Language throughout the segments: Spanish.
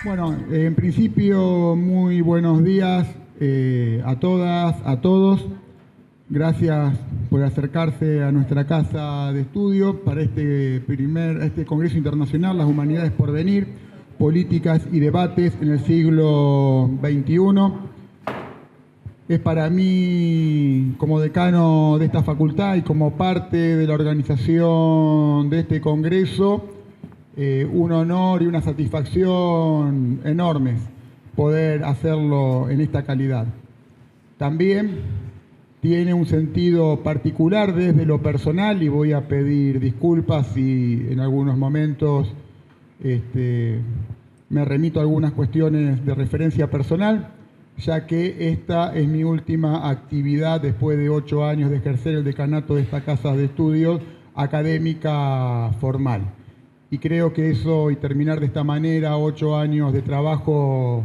Bueno, en principio, muy buenos días a todas, a todos. Gracias por acercarse a nuestra casa de estudio para este Congreso Internacional, Las Humanidades por Venir, Políticas y Debates en el siglo XXI. Es para mí, como decano de esta facultad y como parte de la organización de este Congreso, un honor y una satisfacción enormes poder hacerlo en esta calidad. También tiene un sentido particular desde lo personal, y voy a pedir disculpas si en algunos momentos me remito a algunas cuestiones de referencia personal, ya que esta es mi última actividad después de 8 años de ejercer el decanato de esta casa de estudios académica formal. Y creo que eso, y terminar de esta manera 8 años de trabajo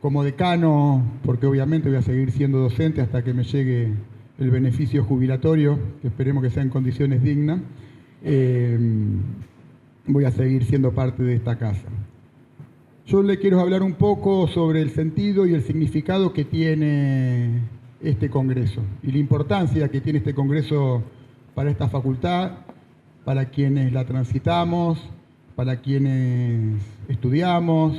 como decano, porque obviamente voy a seguir siendo docente hasta que me llegue el beneficio jubilatorio, que esperemos que sea en condiciones dignas, voy a seguir siendo parte de esta casa. Yo le quiero hablar un poco sobre el sentido y el significado que tiene este Congreso y la importancia que tiene este Congreso para esta facultad, para quienes la transitamos, para quienes estudiamos,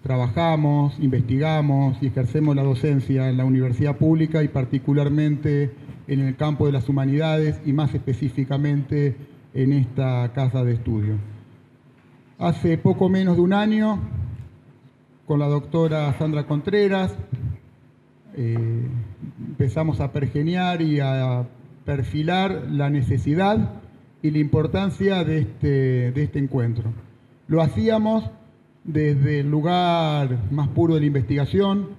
trabajamos, investigamos y ejercemos la docencia en la universidad pública y particularmente en el campo de las humanidades y más específicamente en esta casa de estudio. Hace poco menos de un año, con la doctora Sandra Contreras, empezamos a pergeñar y a perfilar la necesidad y la importancia de este encuentro. Lo hacíamos desde el lugar más puro de la investigación,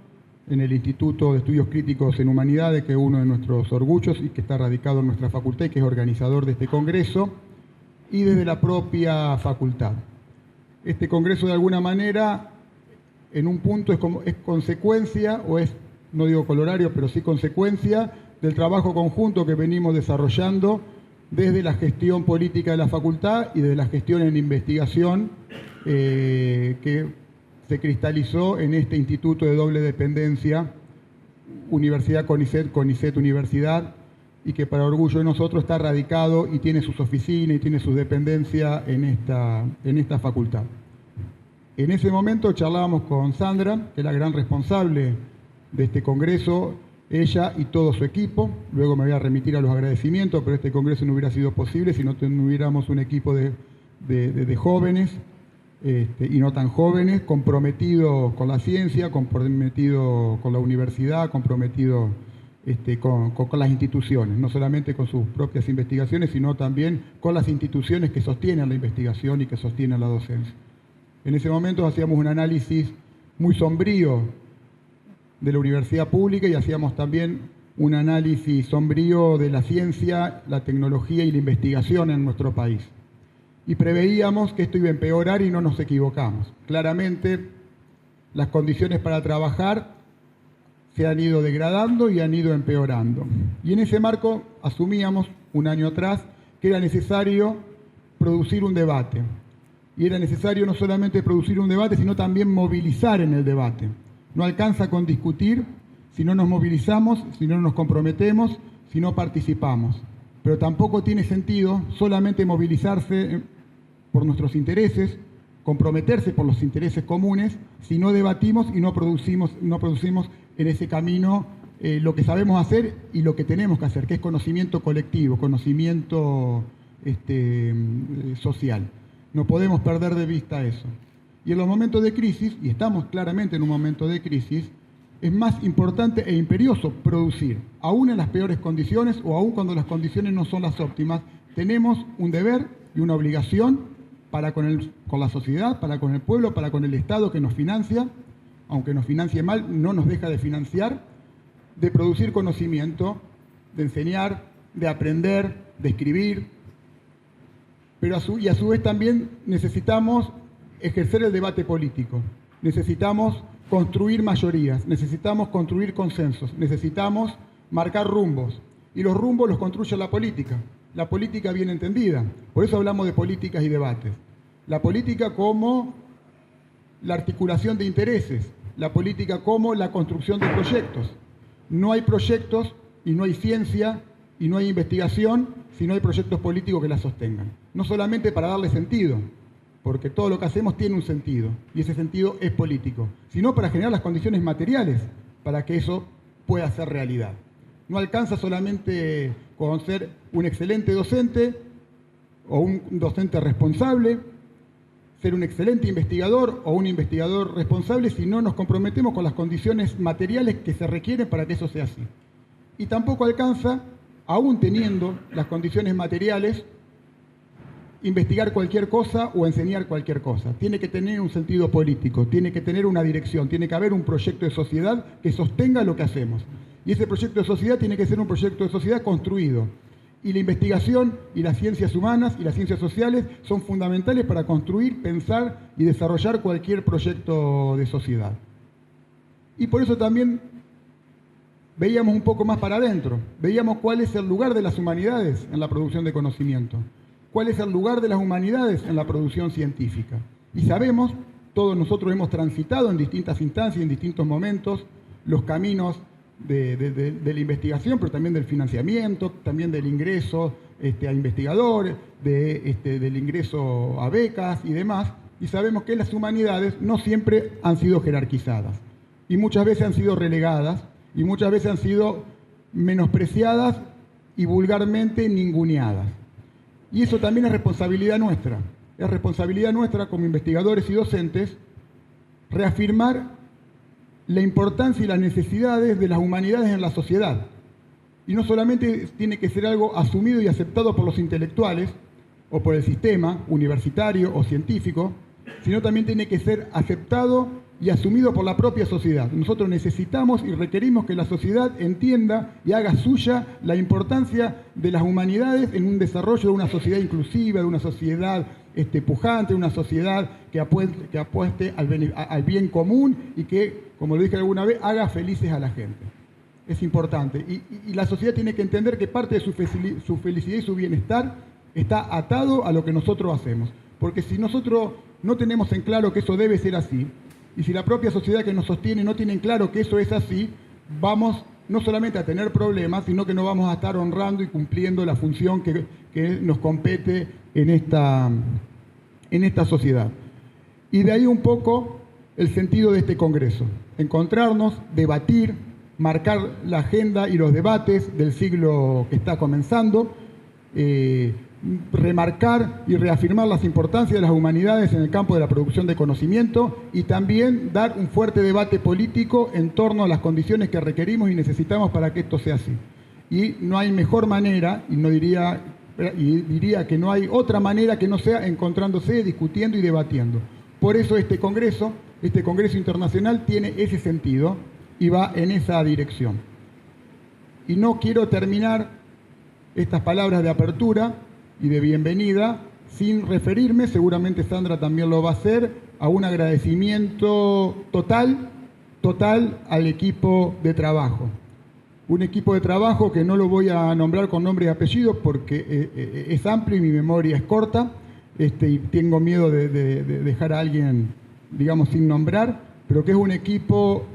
en el Instituto de Estudios Críticos en Humanidades, que es uno de nuestros orgullos y que está radicado en nuestra facultad y que es organizador de este congreso, y desde la propia facultad. Este congreso, de alguna manera, en un punto es consecuencia, o es, no digo colorario, pero sí consecuencia del trabajo conjunto que venimos desarrollando desde la gestión política de la facultad y desde la gestión en investigación que se cristalizó en este instituto de doble dependencia, Universidad CONICET, CONICET Universidad, y que para orgullo de nosotros está radicado y tiene sus oficinas y tiene su dependencia en esta facultad. En ese momento charlábamos con Sandra, que es la gran responsable de este congreso, ella y todo su equipo. Luego me voy a remitir a los agradecimientos, pero este congreso no hubiera sido posible si no tuviéramos un equipo de jóvenes y no tan jóvenes, comprometidos con la ciencia, comprometidos con la universidad, comprometidos con las instituciones, no solamente con sus propias investigaciones, sino también con las instituciones que sostienen la investigación y que sostienen la docencia. En ese momento hacíamos un análisis muy sombrío de la universidad pública y hacíamos también un análisis sombrío de la ciencia, la tecnología y la investigación en nuestro país. Y preveíamos que esto iba a empeorar y no nos equivocamos. Claramente, las condiciones para trabajar se han ido degradando y han ido empeorando. Y en ese marco asumíamos, un año atrás, que era necesario producir un debate. Y era necesario no solamente producir un debate, sino también movilizar en el debate. No alcanza con discutir si no nos movilizamos, si no nos comprometemos, si no participamos. Pero tampoco tiene sentido solamente movilizarse por nuestros intereses, comprometerse por los intereses comunes, si no debatimos y no producimos en ese camino lo que sabemos hacer y lo que tenemos que hacer, que es conocimiento colectivo, conocimiento social. No podemos perder de vista eso. Y en los momentos de crisis, y estamos claramente en un momento de crisis, es más importante e imperioso producir, aún en las peores condiciones o aún cuando las condiciones no son las óptimas. Tenemos un deber y una obligación para con la sociedad, para con el pueblo, para con el Estado que nos financia, aunque nos financie mal, no nos deja de financiar, de producir conocimiento, de enseñar, de aprender, de escribir, pero a su vez también necesitamos ejercer el debate político, necesitamos construir mayorías, necesitamos construir consensos, necesitamos marcar rumbos, y los rumbos los construye la política bien entendida. Por eso hablamos de políticas y debates. La política como la articulación de intereses, la política como la construcción de proyectos. No hay proyectos y no hay ciencia y no hay investigación si no hay proyectos políticos que la sostengan. No solamente para darle sentido, porque todo lo que hacemos tiene un sentido, y ese sentido es político, sino para generar las condiciones materiales para que eso pueda ser realidad. No alcanza solamente con ser un excelente docente o un docente responsable, ser un excelente investigador o un investigador responsable, si no nos comprometemos con las condiciones materiales que se requieren para que eso sea así. Y tampoco alcanza, aún teniendo las condiciones materiales, investigar cualquier cosa o enseñar cualquier cosa. Tiene que tener un sentido político, tiene que tener una dirección, tiene que haber un proyecto de sociedad que sostenga lo que hacemos. Y ese proyecto de sociedad tiene que ser un proyecto de sociedad construido. Y la investigación y las ciencias humanas y las ciencias sociales son fundamentales para construir, pensar y desarrollar cualquier proyecto de sociedad. Y por eso también veíamos un poco más para adentro, veíamos cuál es el lugar de las humanidades en la producción de conocimiento, cuál es el lugar de las humanidades en la producción científica. Y sabemos, todos nosotros hemos transitado en distintas instancias, en distintos momentos, los caminos de la investigación, pero también del financiamiento, también del ingreso a investigadores, del ingreso a becas y demás, y sabemos que las humanidades no siempre han sido jerarquizadas, y muchas veces han sido relegadas, y muchas veces han sido menospreciadas y vulgarmente ninguneadas. Y eso también es responsabilidad nuestra como investigadores y docentes, reafirmar la importancia y las necesidades de las humanidades en la sociedad. Y no solamente tiene que ser algo asumido y aceptado por los intelectuales o por el sistema universitario o científico, sino también tiene que ser aceptado y asumido por la propia sociedad. Nosotros necesitamos y requerimos que la sociedad entienda y haga suya la importancia de las humanidades en un desarrollo de una sociedad inclusiva, de una sociedad pujante, de una sociedad que apueste al bien común y que, como lo dije alguna vez, haga felices a la gente. Es importante. Y la sociedad tiene que entender que parte de su felicidad y su bienestar está atado a lo que nosotros hacemos. Porque si nosotros no tenemos en claro que eso debe ser así, y si la propia sociedad que nos sostiene no tiene en claro que eso es así, vamos no solamente a tener problemas, sino que no vamos a estar honrando y cumpliendo la función que nos compete en esta sociedad. Y de ahí un poco el sentido de este Congreso. Encontrarnos, debatir, marcar la agenda y los debates del siglo que está comenzando, remarcar y reafirmar las importancias de las humanidades en el campo de la producción de conocimiento y también dar un fuerte debate político en torno a las condiciones que requerimos y necesitamos para que esto sea así. Y no hay mejor manera, diría que no hay otra manera que no sea encontrándose, discutiendo y debatiendo. Por eso este Congreso internacional tiene ese sentido y va en esa dirección. Y no quiero terminar estas palabras de apertura y de bienvenida sin referirme, seguramente Sandra también lo va a hacer, a un agradecimiento total al equipo de trabajo. Un equipo de trabajo que no lo voy a nombrar con nombre y apellido porque es amplio y mi memoria es corta, y tengo miedo de dejar a alguien, digamos, sin nombrar, pero que es un equipo,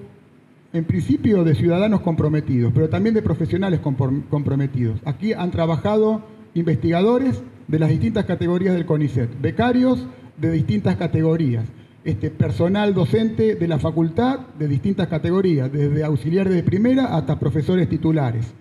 en principio, de ciudadanos comprometidos, pero también de profesionales comprometidos. Aquí han trabajado investigadores de las distintas categorías del CONICET, becarios de distintas categorías, personal docente de la facultad de distintas categorías, desde auxiliares de primera hasta profesores titulares,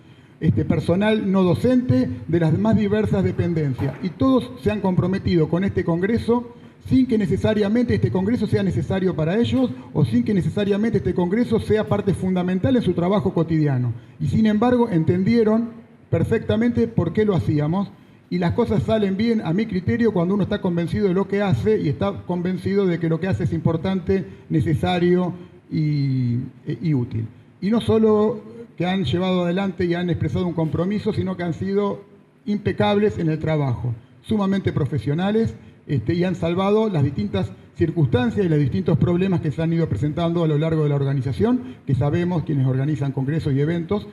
personal no docente de las más diversas dependencias, y todos se han comprometido con este Congreso sin que necesariamente este Congreso sea necesario para ellos o sin que necesariamente este Congreso sea parte fundamental en su trabajo cotidiano. Y sin embargo entendieron perfectamente por qué lo hacíamos, y las cosas salen bien, a mi criterio, cuando uno está convencido de lo que hace y está convencido de que lo que hace es importante, necesario y útil. Y no solo que han llevado adelante y han expresado un compromiso, sino que han sido impecables en el trabajo, sumamente profesionales, y han salvado las distintas circunstancias y los distintos problemas que se han ido presentando a lo largo de la organización, que sabemos quienes organizan congresos y eventos,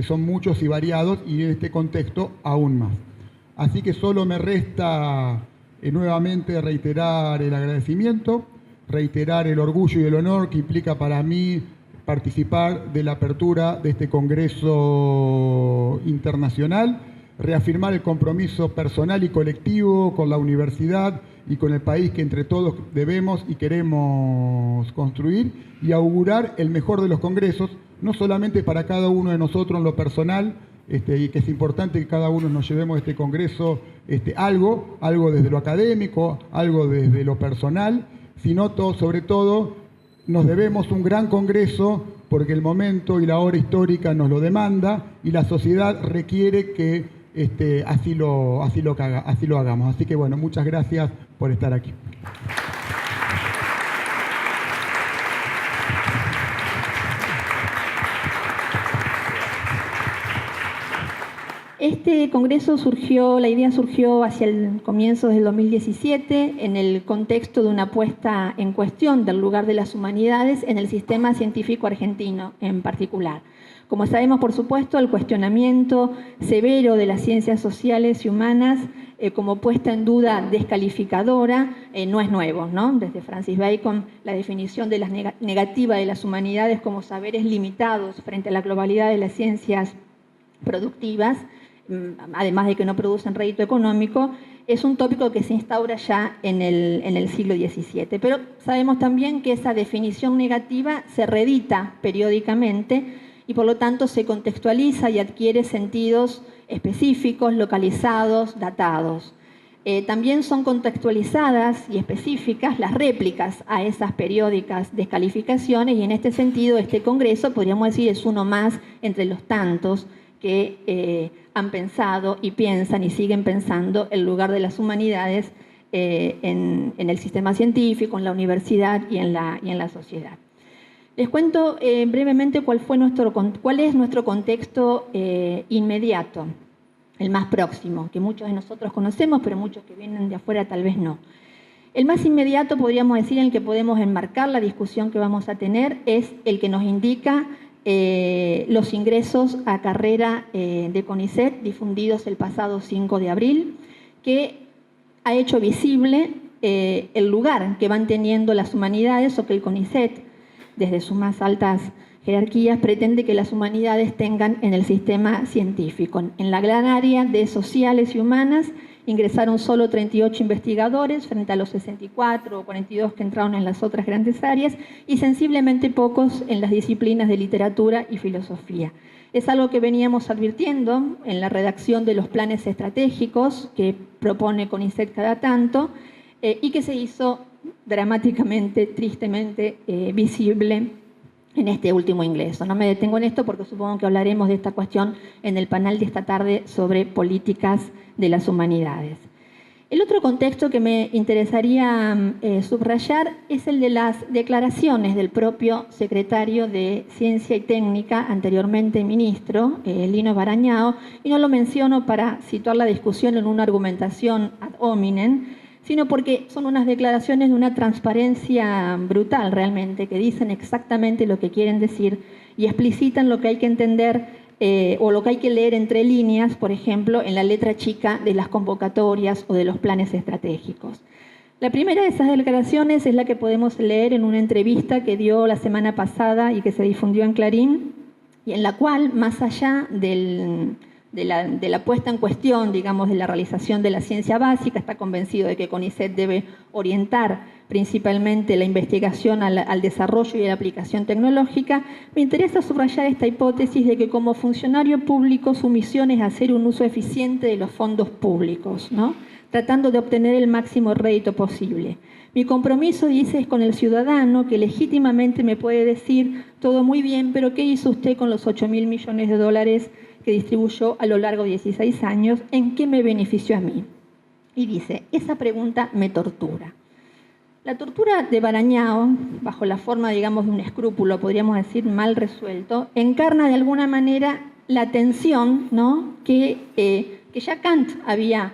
son muchos y variados, y en este contexto aún más. Así que solo me resta nuevamente reiterar el agradecimiento, reiterar el orgullo y el honor que implica para mí participar de la apertura de este Congreso Internacional, reafirmar el compromiso personal y colectivo con la universidad y con el país que entre todos debemos y queremos construir, y augurar el mejor de los congresos, no solamente para cada uno de nosotros en lo personal, y que es importante que cada uno nos llevemos a este congreso algo desde lo académico, algo desde lo personal, sino sobre todo nos debemos un gran congreso porque el momento y la hora histórica nos lo demanda y la sociedad requiere que así lo hagamos. Así que bueno, muchas gracias por estar aquí. Este congreso la idea surgió hacia el comienzo del 2017 en el contexto de una puesta en cuestión del lugar de las humanidades en el sistema científico argentino en particular. Como sabemos, por supuesto, el cuestionamiento severo de las ciencias sociales y humanas como puesta en duda descalificadora no es nuevo, ¿no? Desde Francis Bacon, la definición de la negativa de las humanidades como saberes limitados frente a la globalidad de las ciencias productivas, además de que no producen rédito económico, es un tópico que se instaura ya en el siglo XVII. Pero sabemos también que esa definición negativa se reedita periódicamente y por lo tanto se contextualiza y adquiere sentidos específicos, localizados, datados. También son contextualizadas y específicas las réplicas a esas periódicas descalificaciones y en este sentido este congreso, podríamos decir, es uno más entre los tantos que han pensado y piensan y siguen pensando el lugar de las humanidades en el sistema científico, en la universidad y en la sociedad. Les cuento brevemente cuál es nuestro contexto inmediato, el más próximo, que muchos de nosotros conocemos, pero muchos que vienen de afuera tal vez no. El más inmediato, podríamos decir, en el que podemos enmarcar la discusión que vamos a tener, es el que nos indica los ingresos a carrera de CONICET difundidos el pasado 5 de abril, que ha hecho visible el lugar que van teniendo las humanidades o que el CONICET, desde sus más altas jerarquías, pretende que las humanidades tengan en el sistema científico. En la gran área de sociales y humanas ingresaron solo 38 investigadores frente a los 64 o 42 que entraron en las otras grandes áreas y sensiblemente pocos en las disciplinas de literatura y filosofía. Es algo que veníamos advirtiendo en la redacción de los planes estratégicos que propone CONICET cada tanto y que se hizo dramáticamente, tristemente visible en este último ingreso. No me detengo en esto porque supongo que hablaremos de esta cuestión en el panel de esta tarde sobre políticas de las humanidades. El otro contexto que me interesaría subrayar es el de las declaraciones del propio secretario de Ciencia y Técnica, anteriormente ministro, Lino Barañao, y no lo menciono para situar la discusión en una argumentación ad hominem, sino porque son unas declaraciones de una transparencia brutal realmente, que dicen exactamente lo que quieren decir y explicitan lo que hay que entender o lo que hay que leer entre líneas, por ejemplo, en la letra chica de las convocatorias o de los planes estratégicos. La primera de esas declaraciones es la que podemos leer en una entrevista que dio la semana pasada y que se difundió en Clarín, y en la cual, más allá de la puesta en cuestión, digamos, de la realización de la ciencia básica, está convencido de que CONICET debe orientar principalmente la investigación al desarrollo y a la aplicación tecnológica. Me interesa subrayar esta hipótesis de que como funcionario público su misión es hacer un uso eficiente de los fondos públicos, ¿no? Tratando de obtener el máximo rédito posible. Mi compromiso, dice, es con el ciudadano que legítimamente me puede decir todo muy bien, pero ¿qué hizo usted con los 8.000 millones de dólares que distribuyó a lo largo de 16 años? ¿En qué me benefició a mí? Y dice, esa pregunta me tortura. La tortura de Barañao, bajo la forma, digamos, de un escrúpulo, podríamos decir, mal resuelto, encarna de alguna manera la tensión, ¿no?, que ya Kant había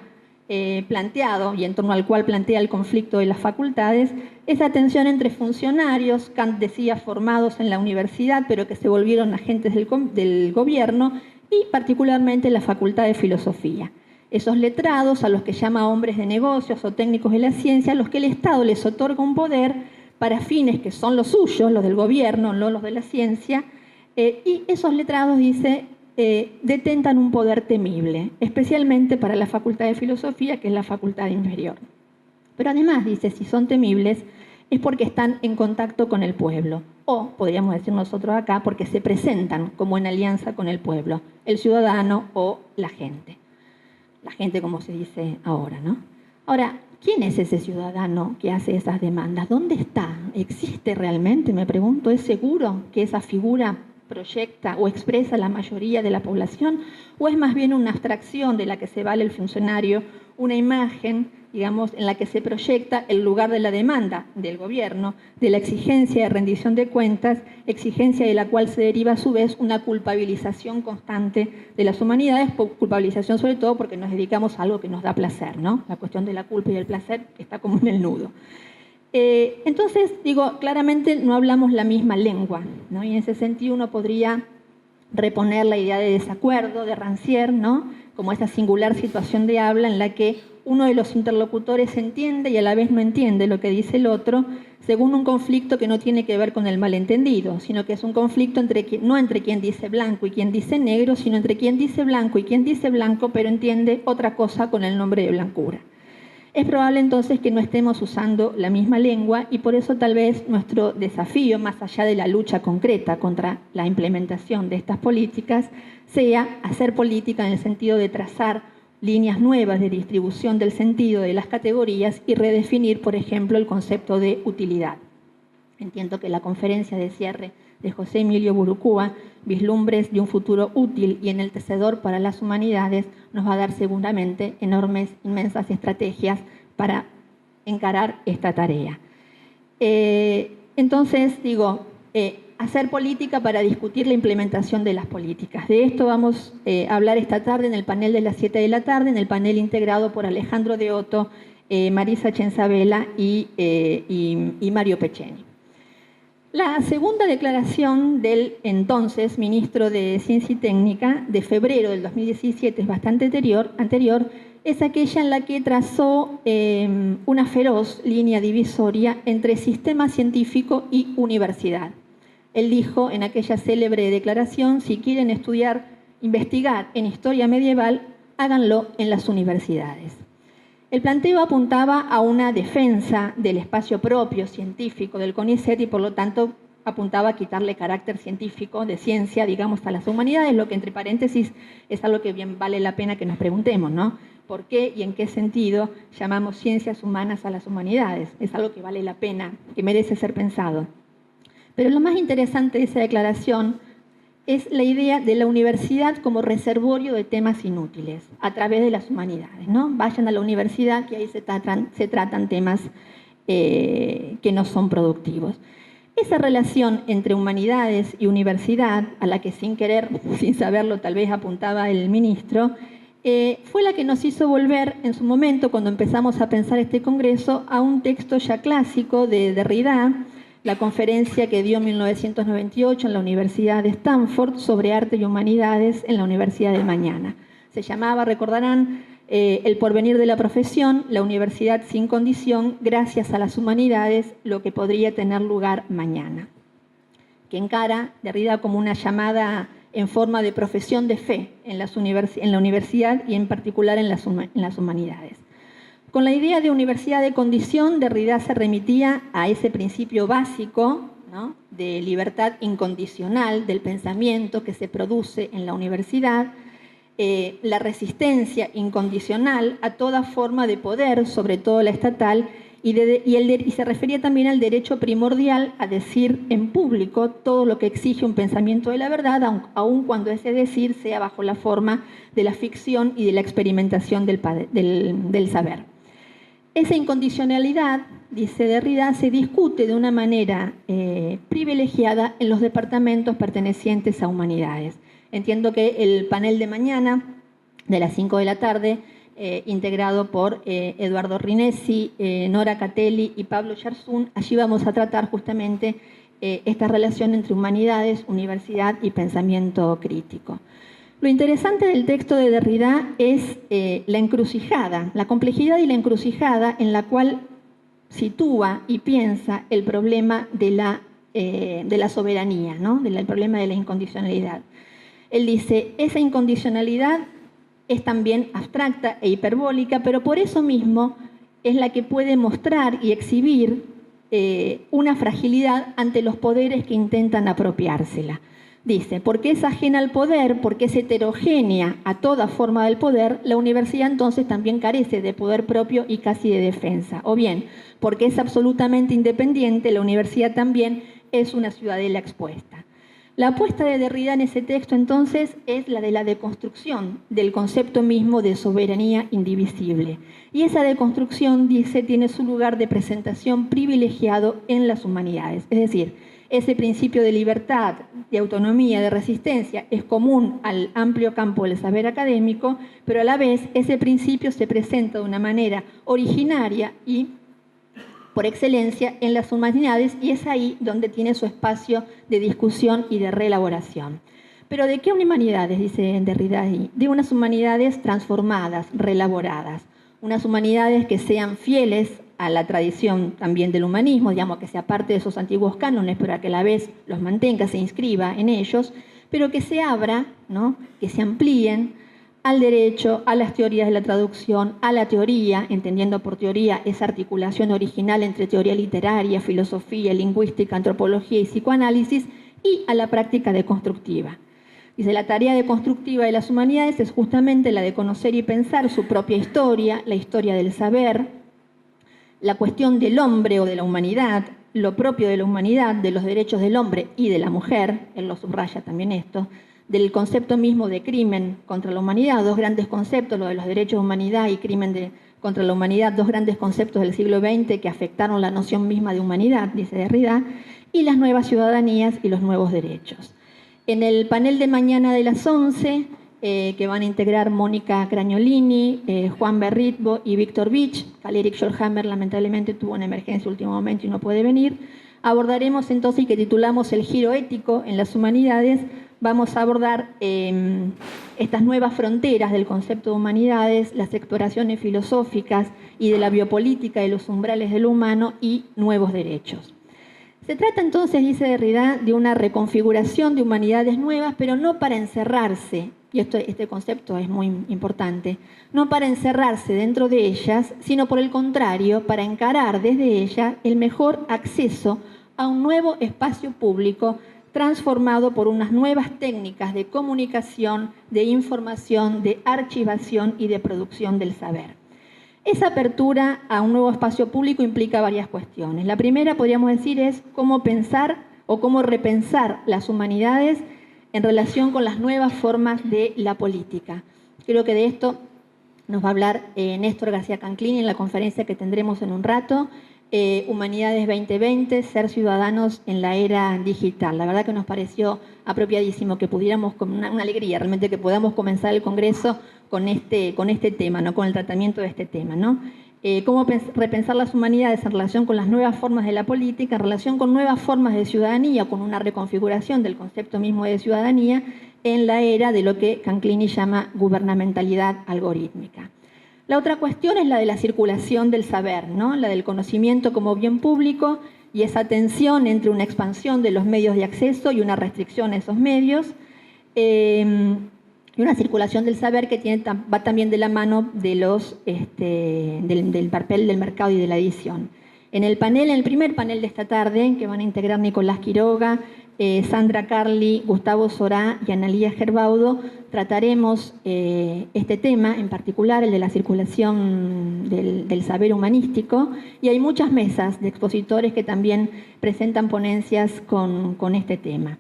planteado y en torno al cual plantea el conflicto de las facultades, esa tensión entre funcionarios, Kant decía formados en la universidad, pero que se volvieron agentes del gobierno, y particularmente la Facultad de Filosofía. Esos letrados, a los que llama hombres de negocios o técnicos de la ciencia, a los que el Estado les otorga un poder para fines que son los suyos, los del gobierno, no los de la ciencia, y esos letrados, dice, detentan un poder temible, especialmente para la Facultad de Filosofía, que es la facultad inferior. Pero además, dice, si son temibles, es porque están en contacto con el pueblo, o, podríamos decir nosotros acá, porque se presentan como en alianza con el pueblo, el ciudadano o la gente como se dice ahora, ¿no? Ahora, ¿quién es ese ciudadano que hace esas demandas? ¿Dónde está? ¿Existe realmente? Me pregunto, ¿es seguro que esa figura proyecta o expresa la mayoría de la población? ¿O es más bien una abstracción de la que se vale el funcionario, una imagen, digamos, en la que se proyecta el lugar de la demanda del gobierno, de la exigencia de rendición de cuentas, exigencia de la cual se deriva a su vez una culpabilización constante de las humanidades, culpabilización sobre todo porque nos dedicamos a algo que nos da placer, ¿no? La cuestión de la culpa y el placer está como en el nudo. Entonces, digo, claramente no hablamos la misma lengua, ¿no? Y en ese sentido uno podría reponer la idea de desacuerdo, de Rancière, ¿no? Como esa singular situación de habla en la que uno de los interlocutores entiende y a la vez no entiende lo que dice el otro, según un conflicto que no tiene que ver con el malentendido, sino que es un conflicto no entre quien dice blanco y quien dice negro, sino entre quien dice blanco y quien dice blanco, pero entiende otra cosa con el nombre de blancura. Es probable entonces que no estemos usando la misma lengua y por eso tal vez nuestro desafío, más allá de la lucha concreta contra la implementación de estas políticas, sea hacer política en el sentido de trazar líneas nuevas de distribución del sentido de las categorías y redefinir, por ejemplo, el concepto de utilidad. Entiendo que la conferencia de cierre de José Emilio Burucúa, Vislumbres de un futuro útil y enaltecedor para las humanidades, nos va a dar seguramente enormes, inmensas estrategias para encarar esta tarea. Entonces, digo, hacer política para discutir la implementación de las políticas. De esto vamos a hablar esta tarde en el panel de las 7 de la tarde, en el panel integrado por Alejandro de Otto, Marisa Chenzabela y Mario Peceni. La segunda declaración del entonces ministro de Ciencia y Técnica, de febrero del 2017, es bastante anterior, es aquella en la que trazó una feroz línea divisoria entre sistema científico y universidad. Él dijo en aquella célebre declaración, si quieren investigar en historia medieval, háganlo en las universidades. El planteo apuntaba a una defensa del espacio propio científico del CONICET y por lo tanto apuntaba a quitarle carácter científico de ciencia, digamos, a las humanidades, lo que entre paréntesis es algo que bien vale la pena que nos preguntemos, ¿no? ¿Por qué y en qué sentido llamamos ciencias humanas a las humanidades? Es algo que vale la pena, que merece ser pensado. Pero lo más interesante de esa declaración es la idea de la universidad como reservorio de temas inútiles a través de las humanidades, ¿no? Vayan a la universidad que ahí se tratan temas que no son productivos. Esa relación entre humanidades y universidad, a la que sin querer, sin saberlo tal vez apuntaba el ministro, fue la que nos hizo volver en su momento, cuando empezamos a pensar este congreso, a un texto ya clásico de Derrida, la conferencia que dio en 1998 en la Universidad de Stanford sobre arte y humanidades en la Universidad del Mañana. Se llamaba, recordarán, El porvenir de la profesión, la universidad sin condición, gracias a las humanidades, lo que podría tener lugar mañana. Que encara Derrida como una llamada en forma de profesión de fe en la universidad y en particular en las humanidades. Con la idea de universidad de condición, Derrida se remitía a ese principio básico, ¿no?, de libertad incondicional del pensamiento que se produce en la universidad, la resistencia incondicional a toda forma de poder, sobre todo la estatal, y se refería también al derecho primordial a decir en público todo lo que exige un pensamiento de la verdad, aun cuando ese decir sea bajo la forma de la ficción y de la experimentación del saber. Esa incondicionalidad, dice Derrida, se discute de una manera privilegiada en los departamentos pertenecientes a humanidades. Entiendo que el panel de mañana, de las 5 de la tarde, integrado por Eduardo Rinesi, Nora Catelli y Pablo Yarzún, allí vamos a tratar justamente esta relación entre humanidades, universidad y pensamiento crítico. Lo interesante del texto de Derrida es la encrucijada, la complejidad y la encrucijada en la cual sitúa y piensa el problema de la soberanía, ¿no? El problema de la incondicionalidad. Él dice, esa incondicionalidad es también abstracta e hiperbólica, pero por eso mismo es la que puede mostrar y exhibir una fragilidad ante los poderes que intentan apropiársela. Dice, porque es ajena al poder, porque es heterogénea a toda forma del poder, la universidad entonces también carece de poder propio y casi de defensa. O bien, porque es absolutamente independiente, la universidad también es una ciudadela expuesta. La apuesta de Derrida en ese texto entonces es la de la deconstrucción del concepto mismo de soberanía indivisible. Y esa deconstrucción, dice, tiene su lugar de presentación privilegiado en las humanidades. Es decir, ese principio de libertad, de autonomía, de resistencia es común al amplio campo del saber académico, pero a la vez ese principio se presenta de una manera originaria y por excelencia en las humanidades, y es ahí donde tiene su espacio de discusión y de reelaboración. Pero ¿de qué humanidades? Dice Derrida ahí. De unas humanidades transformadas, reelaboradas, unas humanidades que sean fieles a la tradición también del humanismo, digamos, que sea parte de esos antiguos cánones, pero a que a la vez los mantenga, se inscriba en ellos, pero que se abra, ¿no? Que se amplíen al derecho, a las teorías de la traducción, a la teoría, entendiendo por teoría esa articulación original entre teoría literaria, filosofía, lingüística, antropología y psicoanálisis, y a la práctica deconstructiva. Dice, la tarea deconstructiva de las humanidades es justamente la de conocer y pensar su propia historia, la historia del saber, la cuestión del hombre o de la humanidad, lo propio de la humanidad, de los derechos del hombre y de la mujer, él lo subraya también esto, del concepto mismo de crimen contra la humanidad, dos grandes conceptos, lo de los derechos de humanidad y crimen contra la humanidad, dos grandes conceptos del siglo XX que afectaron la noción misma de humanidad, dice Derrida, y las nuevas ciudadanías y los nuevos derechos. En el panel de mañana de las 11, que van a integrar Mónica Cragnolini, Juan Berritbo y Víctor Vich, Valerik Schollhammer lamentablemente tuvo una emergencia en último momento y no puede venir, abordaremos entonces, y que titulamos El giro ético en las humanidades, vamos a abordar estas nuevas fronteras del concepto de humanidades, las exploraciones filosóficas y de la biopolítica de los umbrales de lo humano y nuevos derechos. Se trata entonces, dice Derrida, de una reconfiguración de humanidades nuevas, pero no para encerrarse, y este concepto es muy importante, no para encerrarse dentro de ellas, sino por el contrario, para encarar desde ellas el mejor acceso a un nuevo espacio público transformado por unas nuevas técnicas de comunicación, de información, de archivación y de producción del saber. Esa apertura a un nuevo espacio público implica varias cuestiones. La primera, podríamos decir, es cómo pensar o cómo repensar las humanidades en relación con las nuevas formas de la política. Creo que de esto nos va a hablar Néstor García Canclini en la conferencia que tendremos en un rato, Humanidades 2020, ser ciudadanos en la era digital. La verdad que nos pareció apropiadísimo que pudiéramos, con una alegría realmente, que podamos comenzar el Congreso con este tema, ¿no? Con el tratamiento de este tema, ¿no? Cómo repensar las humanidades en relación con las nuevas formas de la política, en relación con nuevas formas de ciudadanía, con una reconfiguración del concepto mismo de ciudadanía en la era de lo que Canclini llama gubernamentalidad algorítmica. La otra cuestión es la de la circulación del saber, ¿no? La del conocimiento como bien público y esa tensión entre una expansión de los medios de acceso y una restricción a esos medios, y una circulación del saber que va también de la mano de del papel del mercado y de la edición. En el primer panel de esta tarde, que van a integrar Nicolás Quiroga, Sandra Carli, Gustavo Sorá y Analía Gerbaudo, trataremos este tema, en particular el de la circulación del saber humanístico, y hay muchas mesas de expositores que también presentan ponencias con este tema.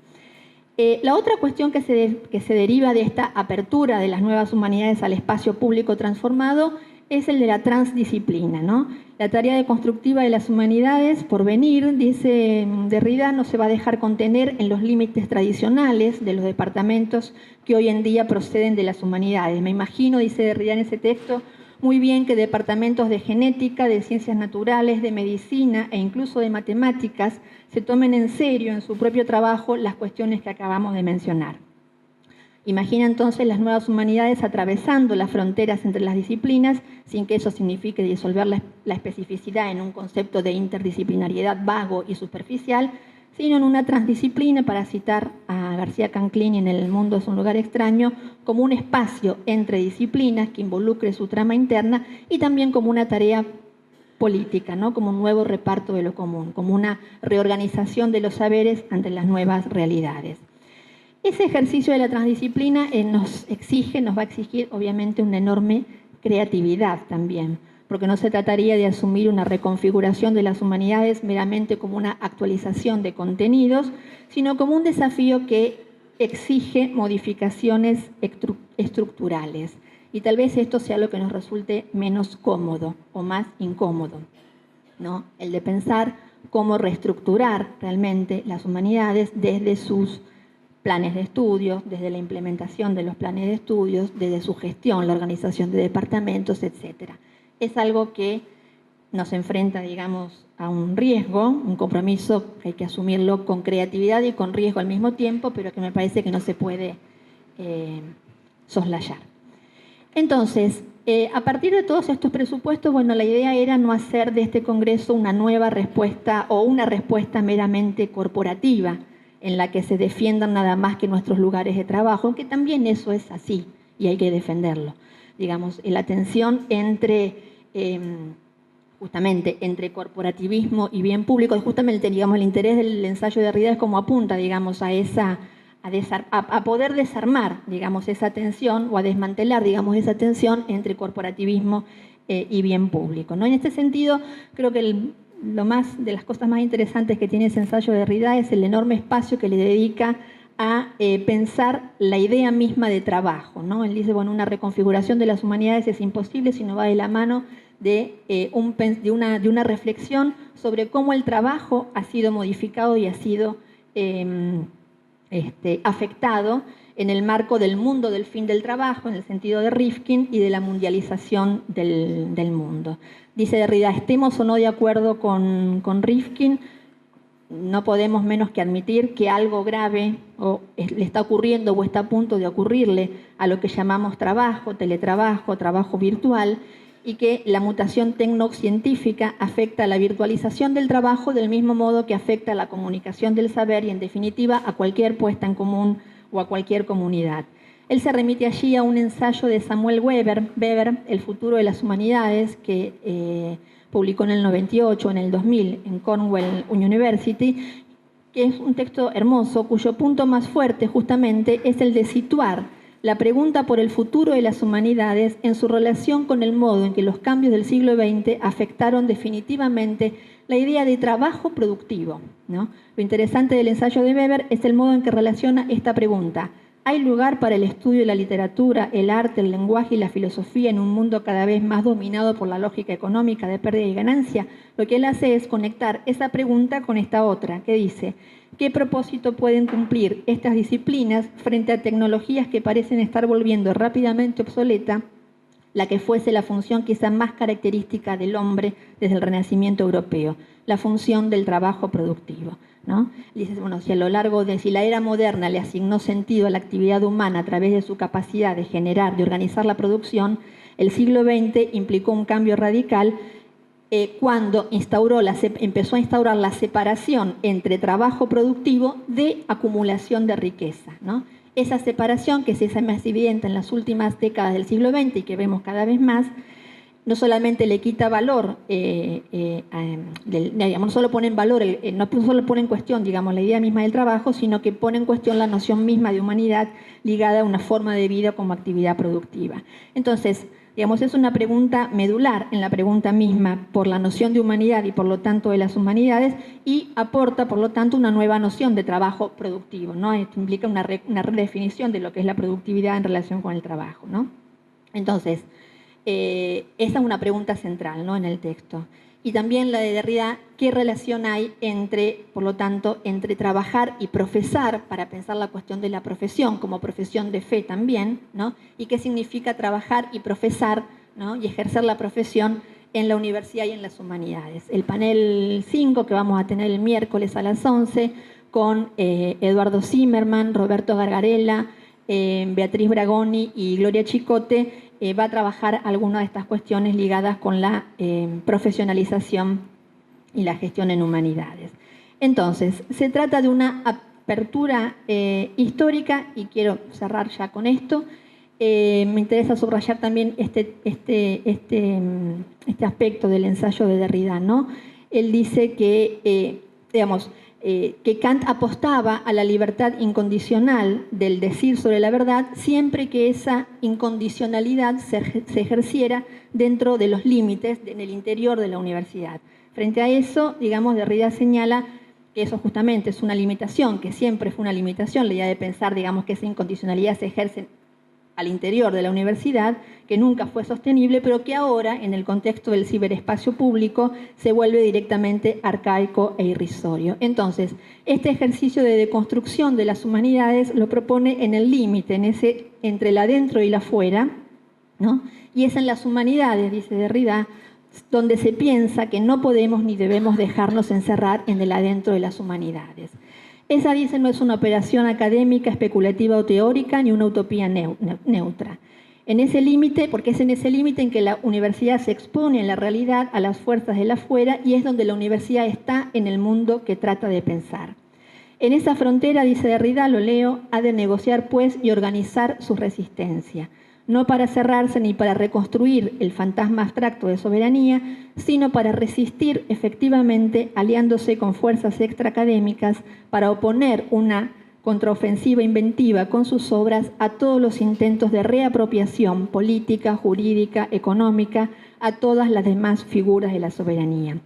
La otra cuestión que se deriva de esta apertura de las nuevas humanidades al espacio público transformado es el de la transdisciplina, ¿no? La tarea deconstructiva de las humanidades, por venir, dice Derrida, no se va a dejar contener en los límites tradicionales de los departamentos que hoy en día proceden de las humanidades. Me imagino, dice Derrida en ese texto, muy bien que departamentos de genética, de ciencias naturales, de medicina e incluso de matemáticas se tomen en serio en su propio trabajo las cuestiones que acabamos de mencionar. Imagina entonces las nuevas humanidades atravesando las fronteras entre las disciplinas, sin que eso signifique disolver la especificidad en un concepto de interdisciplinariedad vago y superficial, sino en una transdisciplina, para citar a García Canclini en El mundo es un lugar extraño, como un espacio entre disciplinas que involucre su trama interna y también como una tarea política, ¿no? Como un nuevo reparto de lo común, como una reorganización de los saberes ante las nuevas realidades. Ese ejercicio de la transdisciplina nos va a exigir obviamente una enorme creatividad también, porque no se trataría de asumir una reconfiguración de las humanidades meramente como una actualización de contenidos, sino como un desafío que exige modificaciones estructurales. Y tal vez esto sea lo que nos resulte menos cómodo o más incómodo, ¿no? El de pensar cómo reestructurar realmente las humanidades desde sus planes de estudios, desde la implementación de los planes de estudios, desde su gestión, la organización de departamentos, etc. Es algo que nos enfrenta, digamos, a un riesgo, un compromiso que hay que asumirlo con creatividad y con riesgo al mismo tiempo, pero que me parece que no se puede soslayar. Entonces, a partir de todos estos presupuestos, bueno, la idea era no hacer de este Congreso una nueva respuesta o una respuesta meramente corporativa, en la que se defiendan nada más que nuestros lugares de trabajo, aunque también eso es así y hay que defenderlo. Digamos, la tensión entre, justamente, entre corporativismo y bien público, justamente, digamos, el interés del ensayo de Derrida es como apunta, digamos, a poder desarmar, digamos, esa tensión o a desmantelar, digamos, esa tensión entre corporativismo y bien público, ¿no? En este sentido, creo que de las cosas más interesantes que tiene ese ensayo de Derrida es el enorme espacio que le dedica a pensar la idea misma de trabajo, ¿no? Él dice, bueno, una reconfiguración de las humanidades es imposible si no va de la mano de una reflexión sobre cómo el trabajo ha sido modificado y ha sido afectado en el marco del mundo del fin del trabajo, en el sentido de Rifkin, y de la mundialización del mundo. Dice Derrida, estemos o no de acuerdo con Rifkin, no podemos menos que admitir que algo grave le está ocurriendo o está a punto de ocurrirle a lo que llamamos trabajo, teletrabajo, trabajo virtual, y que la mutación tecnocientífica afecta a la virtualización del trabajo del mismo modo que afecta a la comunicación del saber y, en definitiva, a cualquier puesta en común o a cualquier comunidad. Él se remite allí a un ensayo de Samuel Weber, El futuro de las humanidades, que publicó en el 98, en el 2000, en Cornell University, que es un texto hermoso, cuyo punto más fuerte justamente es el de situar la pregunta por el futuro de las humanidades en su relación con el modo en que los cambios del siglo XX afectaron definitivamente la idea de trabajo productivo, ¿no? Lo interesante del ensayo de Weber es el modo en que relaciona esta pregunta. ¿Hay lugar para el estudio de la literatura, el arte, el lenguaje y la filosofía en un mundo cada vez más dominado por la lógica económica de pérdida y ganancia? Lo que él hace es conectar esa pregunta con esta otra, que dice, ¿qué propósito pueden cumplir estas disciplinas frente a tecnologías que parecen estar volviendo rápidamente obsoleta la que fuese la función quizá más característica del hombre desde el Renacimiento europeo, la función del trabajo productivo, ¿no? Dices, bueno, si la era moderna le asignó sentido a la actividad humana a través de su capacidad de generar, de organizar la producción, el siglo XX implicó un cambio radical cuando empezó a instaurar la separación entre trabajo productivo de acumulación de riqueza, ¿no? Esa separación, que es más evidente en las últimas décadas del siglo XX y que vemos cada vez más, no solamente le quita valor, no solo pone en valor, no solo pone en cuestión, digamos, la idea misma del trabajo, sino que pone en cuestión la noción misma de humanidad ligada a una forma de vida como actividad productiva. Entonces, digamos, es una pregunta medular en la pregunta misma por la noción de humanidad y por lo tanto de las humanidades, y aporta por lo tanto una nueva noción de trabajo productivo, ¿no? Esto implica una redefinición de lo que es la productividad en relación con el trabajo, ¿no? Entonces, esa es una pregunta central, ¿no?, en el texto. Y también la de Derrida, ¿qué relación hay por lo tanto, entre trabajar y profesar, para pensar la cuestión de la profesión como profesión de fe también, ¿no? Y qué significa trabajar y profesar, ¿no?, y ejercer la profesión en la universidad y en las humanidades. El panel 5 que vamos a tener el miércoles a las 11 con Eduardo Zimmerman, Roberto Gargarella, Beatriz Bragoni y Gloria Chicote, va a trabajar algunas de estas cuestiones ligadas con la profesionalización y la gestión en humanidades. Entonces, se trata de una apertura histórica, y quiero cerrar ya con esto. Me interesa subrayar también este aspecto del ensayo de Derrida, ¿no? Él dice que, que Kant apostaba a la libertad incondicional del decir sobre la verdad siempre que esa incondicionalidad se ejerciera dentro de los límites, en el interior de la universidad. Frente a eso, Derrida señala que eso justamente es una limitación, que siempre fue una limitación, la idea de pensar, que esa incondicionalidad se ejerce al interior de la universidad, que nunca fue sostenible, pero que ahora, en el contexto del ciberespacio público, se vuelve directamente arcaico e irrisorio. Entonces, este ejercicio de deconstrucción de las humanidades lo propone en el límite, entre el adentro y el afuera, ¿no? Y es en las humanidades, dice Derrida, donde se piensa que no podemos ni debemos dejarnos encerrar en el adentro de las humanidades. Esa, dice, no es una operación académica, especulativa o teórica, ni una utopía neutra. En ese límite, porque es en ese límite en que la universidad se expone en la realidad a las fuerzas del afuera, y es donde la universidad está en el mundo que trata de pensar. En esa frontera, dice Derrida, lo leo, ha de negociar, pues, y organizar su resistencia, no para cerrarse ni para reconstruir el fantasma abstracto de soberanía, sino para resistir efectivamente aliándose con fuerzas extraacadémicas para oponer una contraofensiva inventiva con sus obras a todos los intentos de reapropiación política, jurídica, económica, a todas las demás figuras de la soberanía.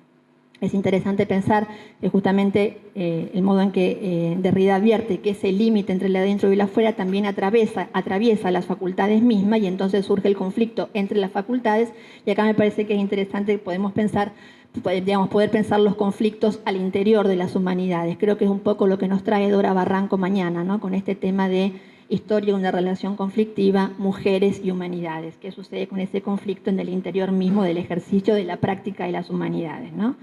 Es interesante pensar que justamente el modo en que Derrida advierte que ese límite entre el adentro y el afuera también atraviesa las facultades mismas, y entonces surge el conflicto entre las facultades, y acá me parece que es interesante que podemos pensar, poder pensar los conflictos al interior de las humanidades. Creo que es un poco lo que nos trae Dora Barranco mañana, ¿no? Con este tema de historia de una relación conflictiva, mujeres y humanidades. ¿Qué sucede con ese conflicto en el interior mismo del ejercicio de la práctica de las humanidades, ¿no?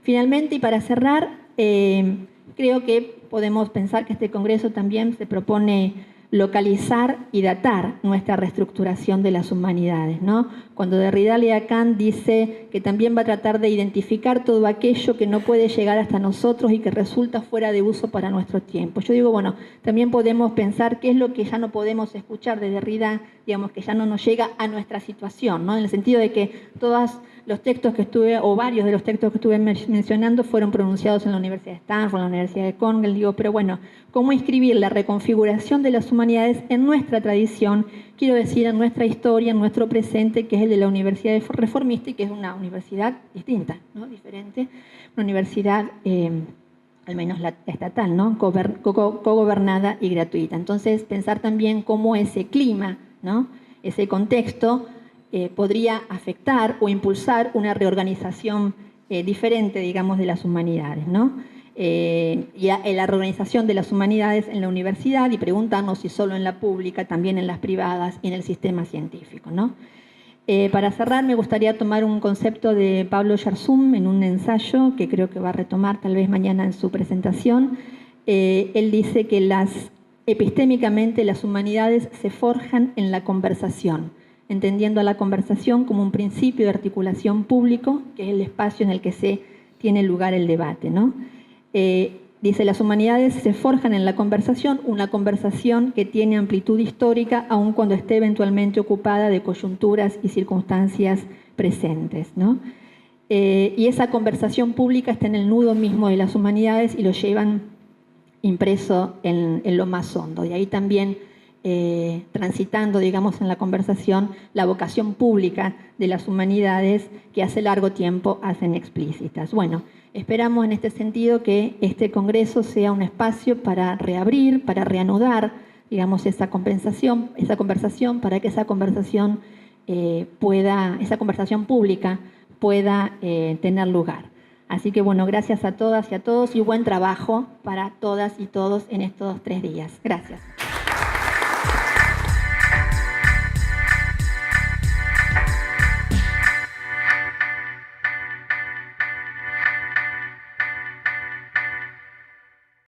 Finalmente, y para cerrar, creo que podemos pensar que este Congreso también se propone localizar y datar nuestra reestructuración de las humanidades, ¿no? Cuando Derrida lee a Kant, dice que también va a tratar de identificar todo aquello que no puede llegar hasta nosotros y que resulta fuera de uso para nuestro tiempo. Yo digo, bueno, también podemos pensar qué es lo que ya no podemos escuchar de Derrida, que ya no nos llega a nuestra situación, ¿no? En el sentido de que todos los textos que estuve, o varios de los textos que estuve mencionando, fueron pronunciados en la Universidad de Stanford, en la Universidad de Cornell. Pero bueno, ¿cómo inscribir la reconfiguración de las humanidades en nuestra tradición? Quiero decir, en nuestra historia, en nuestro presente, que es el de la Universidad Reformista, y que es una universidad distinta, ¿no? Diferente, una universidad, al menos la estatal, ¿no? Cogobernada y gratuita. Entonces, pensar también cómo ese clima, ¿no? Ese contexto podría afectar o impulsar una reorganización diferente, de las humanidades, ¿no? Y la reorganización de las humanidades en la universidad, y preguntarnos si solo en la pública, también en las privadas y en el sistema científico, ¿no? Para cerrar, me gustaría tomar un concepto de Pablo Yarzum en un ensayo que creo que va a retomar tal vez mañana en su presentación. Él dice que epistémicamente las humanidades se forjan en la conversación, entendiendo a la conversación como un principio de articulación público, que es el espacio en el que se tiene lugar el debate, ¿no? Dice, las humanidades se forjan en la conversación, una conversación que tiene amplitud histórica, aun cuando esté eventualmente ocupada de coyunturas y circunstancias presentes, ¿no? Y esa conversación pública está en el nudo mismo de las humanidades y lo llevan impreso en lo más hondo. De ahí también transitando, en la conversación, la vocación pública de las humanidades que hace largo tiempo hacen explícitas. Bueno, esperamos en este sentido que este Congreso sea un espacio para reabrir, para reanudar, esa conversación, para que esa conversación pública pueda tener lugar. Así que bueno, gracias a todas y a todos, y buen trabajo para todas y todos en estos 3 días. Gracias.